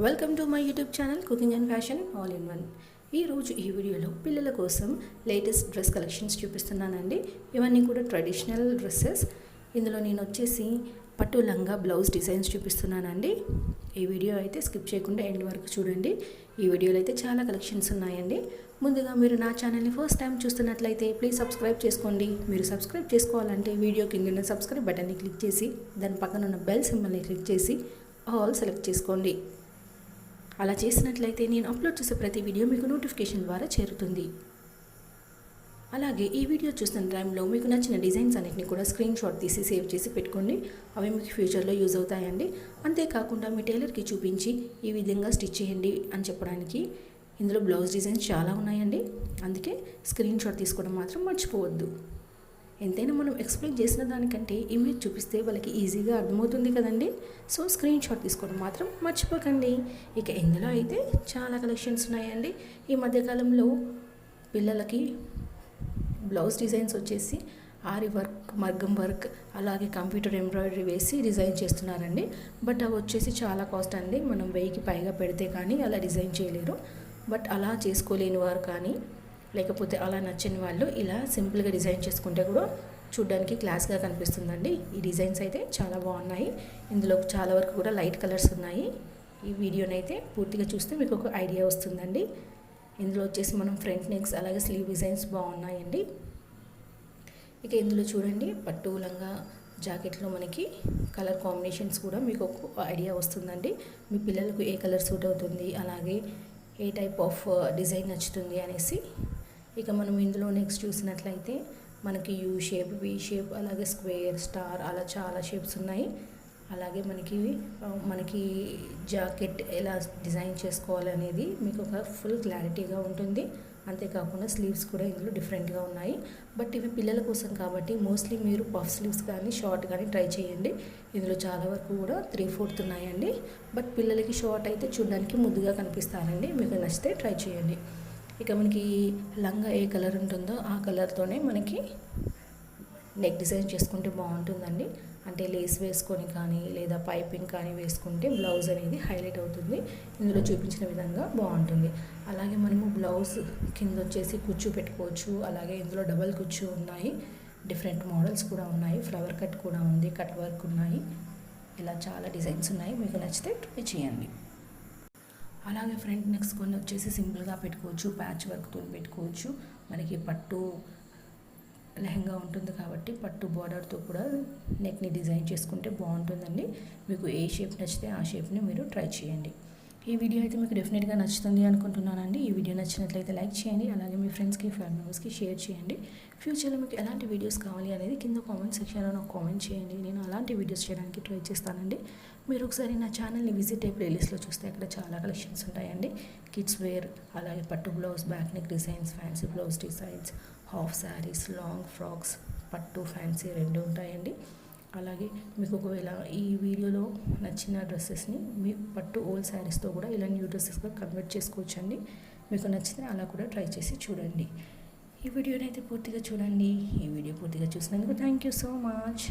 Welcome to my YouTube channel cooking and fashion all in one. ఈరోజు ఈ వీడియోలో పిల్లల కోసం లేటెస్ట్ డ్రెస్ కలెక్షన్స్ చూపిస్తున్నానండి. ఇవన్నీ కూడా ట్రెడిషనల్ డ్రెస్సెస్. ఇందులో నేను వచ్చేసి పట్టు లంగా బ్లౌజ్ డిజైన్స్ చూపిస్తున్నానండి. ఈ వీడియో అయితే స్కిప్ చేయకుండా ఎండ్ వరకు చూడండి. ఈ వీడియోలో అయితే చాలా కలెక్షన్స్ ఉన్నాయండి. ముందుగా మీరు నా ఛానల్ని ఫస్ట్ టైం చూస్తున్నట్లయితే ప్లీజ్ సబ్స్క్రైబ్ చేసుకోండి. మీరు సబ్స్క్రైబ్ చేసుకోవాలంటే వీడియో కింద ఉన్న సబ్స్క్రైబ్ బటన్ని క్లిక్ చేసి దాని పక్కన ఉన్న బెల్ సింబల్ని క్లిక్ చేసి ఆల్ సెలెక్ట్ చేసుకోండి. అలా చేసినట్లయితే నేను అప్లోడ్ చేసే ప్రతి వీడియో మీకు నోటిఫికేషన్ ద్వారా చేరుతుంది. అలాగే ఈ వీడియో చూస్తున్న టైంలో మీకు నచ్చిన డిజైన్స్ అన్నిటిని కూడా స్క్రీన్ షాట్ తీసి సేవ్ చేసి పెట్టుకోండి. అవి మీకు ఫ్యూచర్లో యూజ్ అవుతాయండి. అంతేకాకుండా మీ టైలర్కి చూపించి ఈ విధంగా స్టిచ్ చేయండి అని చెప్పడానికి ఇందులో బ్లౌజ్ డిజైన్స్ చాలా ఉన్నాయండి. అందుకే స్క్రీన్ షాట్ తీసుకోవడం మాత్రం మర్చిపోవద్దు. ఎంతైనా మనం ఎక్స్ప్లెయిన్ చేసిన దానికంటే ఇమేజ్ చూపిస్తే వాళ్ళకి ఈజీగా అర్థమవుతుంది కదండి. సో స్క్రీన్ షాట్ తీసుకోవడం మాత్రం మర్చిపోకండి. ఇక ఇందులో అయితే చాలా కలెక్షన్స్ ఉన్నాయండి. ఈ మధ్యకాలంలో పిల్లలకి బ్లౌజ్ డిజైన్స్ వచ్చేసి ఆరి వర్క్, మగ్గం వర్క్, అలాగే కంప్యూటర్ ఎంబ్రాయిడరీ వేసి డిజైన్ చేస్తున్నారండి. బట్ అవి వచ్చేసి చాలా కాస్ట్ అండి. మనం 1000కి పైగా పెడితే కానీ అలా డిజైన్ చేయలేరు. బట్ అలా చేసుకోలేని వారు కానీ లేకపోతే అలా నచ్చని వాళ్ళు ఇలా సింపుల్గా డిజైన్ చేసుకుంటే కూడా చూడ్డానికి క్లాస్గా కనిపిస్తుందండి. ఈ డిజైన్స్ అయితే చాలా బాగున్నాయి. ఇందులో చాలా వరకు కూడా లైట్ కలర్స్ ఉన్నాయి. ఈ వీడియోనైతే పూర్తిగా చూస్తే మీకు ఒక ఐడియా వస్తుందండి. ఇందులో వచ్చేసి మనం ఫ్రంట్ నెక్స్ అలాగే స్లీవ్ డిజైన్స్ బాగున్నాయండి. ఇక ఇందులో చూడండి పట్టు లంగా జాకెట్లో మనకి కలర్ కాంబినేషన్స్ కూడా మీకు ఒక ఐడియా వస్తుందండి. మీ పిల్లలకు ఏ కలర్ సూట్ అవుతుంది, అలాగే ఏ టైప్ ఆఫ్ డిజైన్ నచ్చుతుంది అనేసి. ఇక మనం ఇందులో నెక్స్ట్ చూసినట్లయితే మనకి యూ షేప్, వి షేప్, అలాగే స్క్వేర్, స్టార్ అలా చాలా షేప్స్ ఉన్నాయి. అలాగే మనకి జాకెట్ ఎలా డిజైన్ చేసుకోవాలనేది మీకు ఒక ఫుల్ క్లారిటీగా ఉంటుంది. అంతేకాకుండా స్లీవ్స్ కూడా ఇందులో డిఫరెంట్గా ఉన్నాయి. బట్ ఇవి పిల్లల కోసం కాబట్టి మోస్ట్లీ మీరు పఫ్ స్లీవ్స్ కానీ షార్ట్ కానీ ట్రై చేయండి. ఇందులో చాలా వరకు కూడా 3/4 ఉన్నాయండి. బట్ పిల్లలకి షార్ట్ అయితే చూడడానికి ముద్దుగా కనిపిస్తారండి. మీకు నచ్చితే ట్రై చేయండి. ఇక మనకి లంగా ఏ కలర్ ఉంటుందో ఆ కలర్తోనే మనకి నెక్ డిజైన్ చేసుకుంటే బాగుంటుందండి. అంటే లేస్ వేసుకొని కానీ లేదా పైపింగ్ కానీ వేసుకుంటే బ్లౌజ్ అనేది హైలైట్ అవుతుంది. ఇందులో చూపించిన విధంగా బాగుంటుంది. అలాగే మనము బ్లౌజ్ కింద వచ్చేసి కుచ్చు పెట్టుకోవచ్చు. అలాగే ఇందులో డబల్ కుచ్చు ఉన్నాయి. డిఫరెంట్ మోడల్స్ కూడా ఉన్నాయి. ఫ్లవర్ కట్ కూడా ఉంది, కట్ వర్క్ ఉన్నాయి. ఇలా చాలా డిజైన్స్ ఉన్నాయి. మీకు నచ్చితే ట్రై చేయండి. అలాగే ఫ్రంట్ నెక్స్ కొన్ని వచ్చేసి సింపుల్గా పెట్టుకోవచ్చు, ప్యాచ్ వర్క్తో పెట్టుకోవచ్చు. మనకి పట్టు లెహంగా ఉంటుంది కాబట్టి పట్టు బార్డర్తో కూడా నెక్ని డిజైన్ చేసుకుంటే బాగుంటుందండి. మీకు ఏ షేప్ నచ్చితే ఆ షేప్ని మీరు ట్రై చేయండి. ఈ వీడియో అయితే మీకు డెఫినెట్గా నచ్చుతుంది అనుకుంటున్నానండి. ఈ వీడియో నచ్చినట్లయితే లైక్ చేయండి. అలాగే మీ ఫ్రెండ్స్కి, ఫ్యామిలీ మెంబర్స్కి షేర్ చేయండి. ఫ్యూచర్లో మీకు ఎలాంటి వీడియోస్ కావాలి అనేది కింద కామెంట్ సెక్షన్లో నాకు కామెంట్ చేయండి. నేను అలాంటి వీడియోస్ చేయడానికి ట్రై చేస్తానండి. మీరు ఒకసారి నా ఛానల్ని విజిట్ అయ్యి ప్లేలిస్ట్లో చూస్తే అక్కడ చాలా కలెక్షన్స్ ఉంటాయండి. కిడ్స్ వేర్, అలాగే పట్టు blouse, back neck designs, fancy blouse designs, half saris, long frocks, పట్టు ఫ్యాన్సీ రెండు ఉంటాయండి. అలాగే మీకు ఒకవేళ ఈ వీడియోలో నచ్చిన డ్రెస్సెస్ని మీ పట్టు ఓల్డ్ శారీస్తో కూడా ఇలా న్యూ డ్రెస్సెస్గా కన్వర్ట్ చేసుకోవచ్చండి. మీకు నచ్చితే అలా కూడా ట్రై చేసి చూడండి. ఈ వీడియోని అయితే పూర్తిగా చూడండి. ఈ వీడియో పూర్తిగా చూసినందుకు థ్యాంక్ యూ సో మచ్.